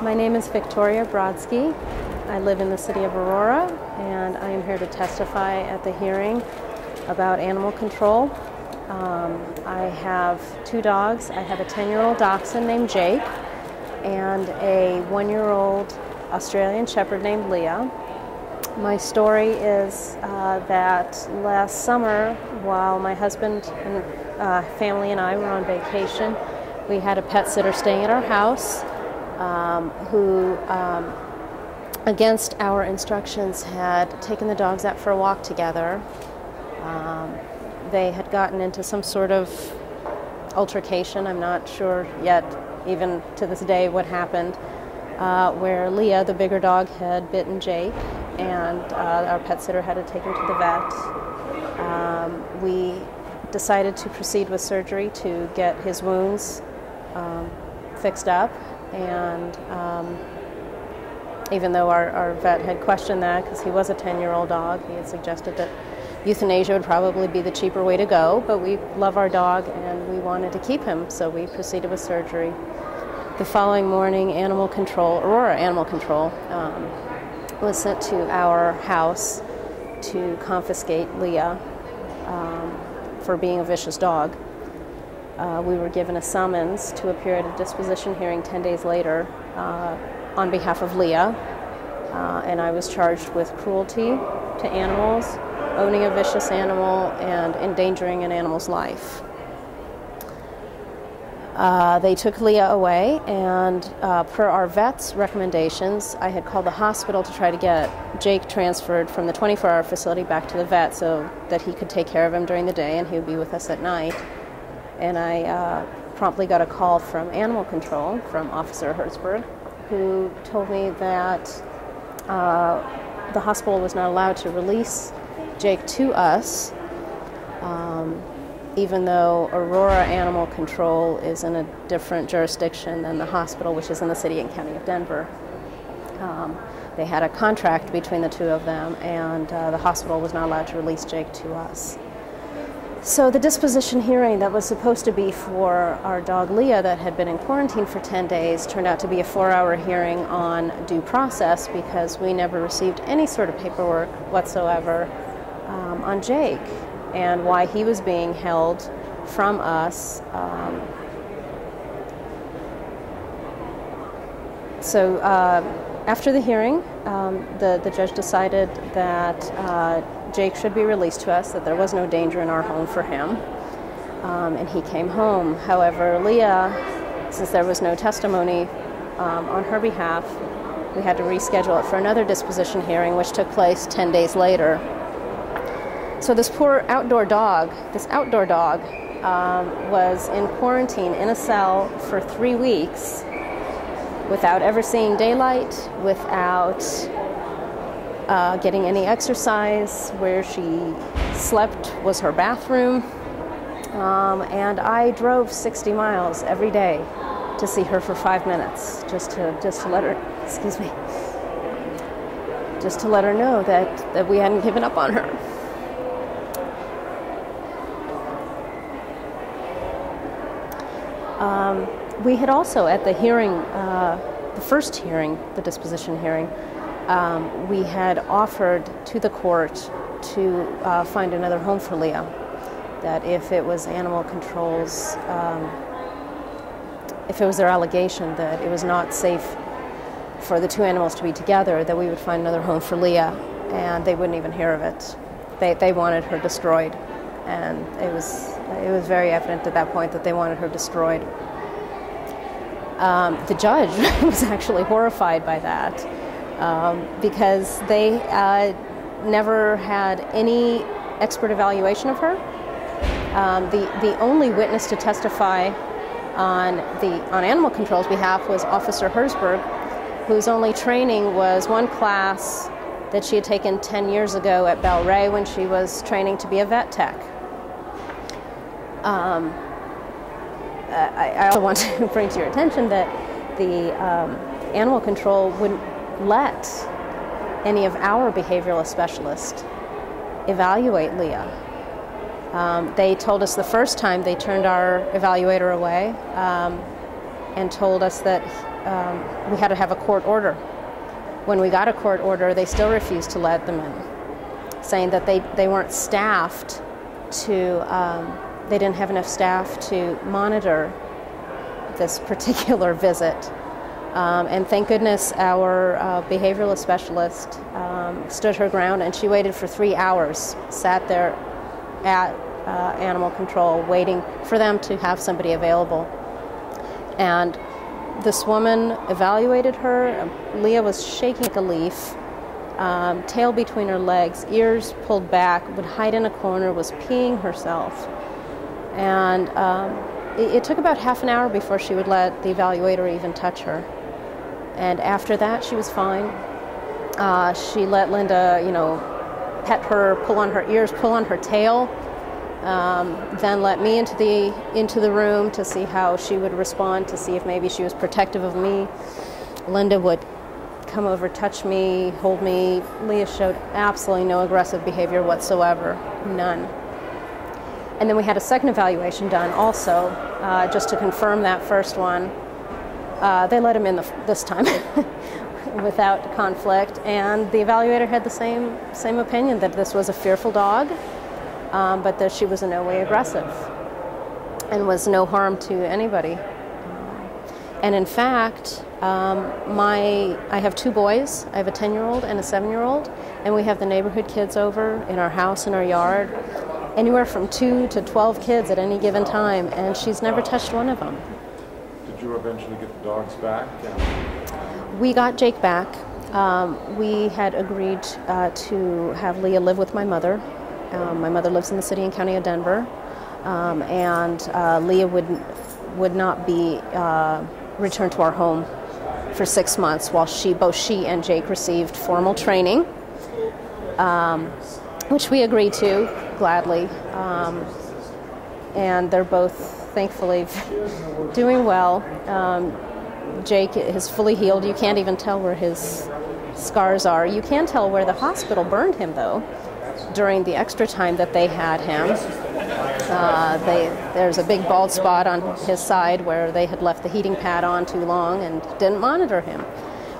My name is Victoria Brodsky. I live in the city of Aurora, and I am here to testify at the hearing about animal control. I have two dogs. I have a 10-year-old dachshund named Jake and a 1-year-old Australian Shepherd named Leah. My story is that last summer, while my husband and family and I were on vacation, we had a pet sitter staying at our house who, against our instructions, had taken the dogs out for a walk together. They had gotten into some sort of altercation. I'm not sure yet, even to this day, what happened, where Leah, the bigger dog, had bitten Jake, and our pet sitter had to take him to the vet. We decided to proceed with surgery to get his wounds fixed up, and even though our vet had questioned that because he was a 10-year-old dog, he had suggested that euthanasia would probably be the cheaper way to go, but we love our dog and we wanted to keep him, so we proceeded with surgery. The following morning, Aurora Animal Control, was sent to our house to confiscate Leah for being a vicious dog. We were given a summons to appear at a disposition hearing 10 days later on behalf of Leah, and I was charged with cruelty to animals, owning a vicious animal, and endangering an animal's life. They took Leah away, and per our vet's recommendations, I had called the hospital to try to get Jake transferred from the 24-hour facility back to the vet so that he could take care of him during the day and he would be with us at night. And I promptly got a call from Animal Control, from Officer Hertzberg, who told me that the hospital was not allowed to release Jake to us, even though Aurora Animal Control is in a different jurisdiction than the hospital, which is in the city and county of Denver. They had a contract between the two of them, and the hospital was not allowed to release Jake to us. So the disposition hearing that was supposed to be for our dog Leah that had been in quarantine for 10 days turned out to be a 4-hour hearing on due process because we never received any sort of paperwork whatsoever on Jake and why he was being held from us. So after the hearing, the judge decided that Jake should be released to us, that there was no danger in our home for him, and he came home. However, Leah, since there was no testimony on her behalf, we had to reschedule it for another disposition hearing, which took place 10 days later. So this poor outdoor dog, was in quarantine in a cell for 3 weeks without ever seeing daylight, without getting any exercise. Where she slept was her bathroom, and I drove 60 miles every day to see her for 5 minutes, just to let her, just to let her know that we hadn't given up on her. We had also, at the hearing, the first hearing, the disposition hearing, we had offered to the court to find another home for Leah, that if it was Animal Control's, if it was their allegation that it was not safe for the two animals to be together, that we would find another home for Leah, and they wouldn't even hear of it. They wanted her destroyed, and it was very evident at that point that they wanted her destroyed. The judge was actually horrified by that because they never had any expert evaluation of her. The only witness to testify on Animal Control's behalf was Officer Hertzberg, whose only training was one class that she had taken 10 years ago at Bel Ray when she was training to be a vet tech. I also want to bring to your attention that the Animal Control wouldn't let any of our behavioralist specialists evaluate Leah. They told us the first time, they turned our evaluator away and told us that we had to have a court order. When we got a court order, they still refused to let them in, saying that they weren't staffed they didn't have enough staff to monitor this particular visit. And thank goodness our behavioralist specialist stood her ground, and she waited for 3 hours, sat there at animal control waiting for them to have somebody available. And this woman evaluated her. Leah was shaking like a leaf, tail between her legs, ears pulled back, would hide in a corner, was peeing herself. And it took about half an hour before she would let the evaluator even touch her. And after that, she was fine. She let Linda, pet her, pull on her ears, pull on her tail, then let me into the room to see how she would respond, to see if maybe she was protective of me. Linda would come over, touch me, hold me. Leah showed absolutely no aggressive behavior whatsoever, none. And then we had a second evaluation done also, just to confirm that first one. They let him in this time without conflict, and the evaluator had the same opinion, that this was a fearful dog, but that she was in no way aggressive and was no harm to anybody. And in fact, I have 2 boys. I have a 10-year-old and a 7-year-old, and we have the neighborhood kids over in our house, in our yard, anywhere from 2 to 12 kids at any given time, and she's never touched one of them. Did you eventually get the dogs back? We got Jake back. We had agreed to have Leah live with my mother. My mother lives in the city and county of Denver, and Leah would not be returned to our home for 6 months while both she and Jake received formal training, which we agreed to gladly. And they're both thankfully doing well. Jake is fully healed. You can't even tell where his scars are. You can tell where the hospital burned him, though, during the extra time that they had him. There's a big bald spot on his side where they had left the heating pad on too long and didn't monitor him,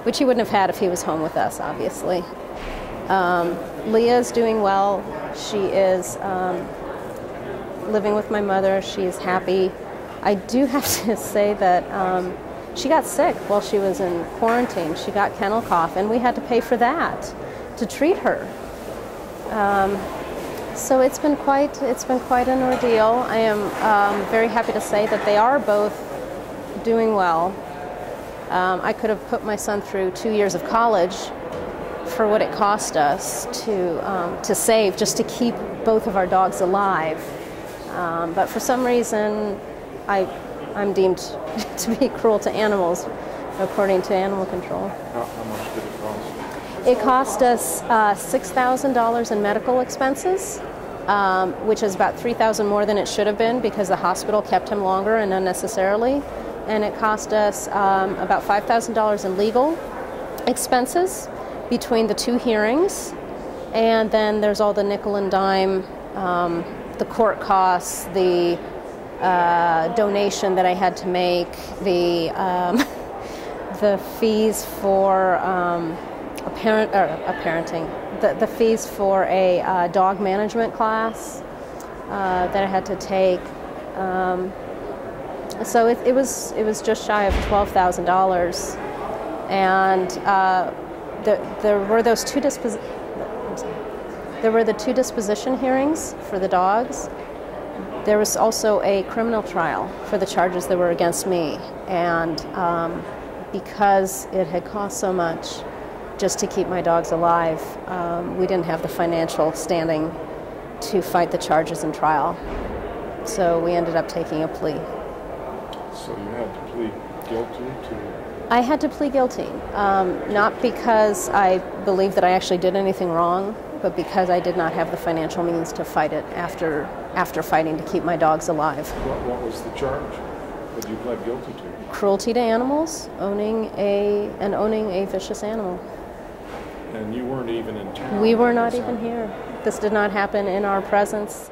which he wouldn't have had if he was home with us, obviously. Leah's doing well. She is living with my mother. She is happy. I do have to say that she got sick while she was in quarantine. She got kennel cough, and we had to pay for that to treat her. So it's been quite an ordeal. I am very happy to say that they are both doing well. I could have put my son through 2 years of college for what it cost us to save just to keep both of our dogs alive. But for some reason, I'm deemed to be cruel to animals, according to animal control. How much did it cost? It cost us $6,000 in medical expenses, which is about $3,000 more than it should have been because the hospital kept him longer and unnecessarily. And it cost us about $5,000 in legal expenses between the 2 hearings. And then there's all the nickel and dime, the court costs, the donation that I had to make, the fees for the fees for a dog management class that I had to take. So it was just shy of $12,000, and there were those there were the 2 disposition hearings for the dogs. There was also a criminal trial for the charges that were against me, and because it had cost so much just to keep my dogs alive, we didn't have the financial standing to fight the charges in trial. So we ended up taking a plea. So you had to plead guilty to? I had to plead guilty, not because I believed that I actually did anything wrong, but because I did not have the financial means to fight it after fighting to keep my dogs alive. What was the charge that you pled guilty to? Cruelty to animals, owning a vicious animal. And you weren't even in town? We were not even here. This did not happen in our presence.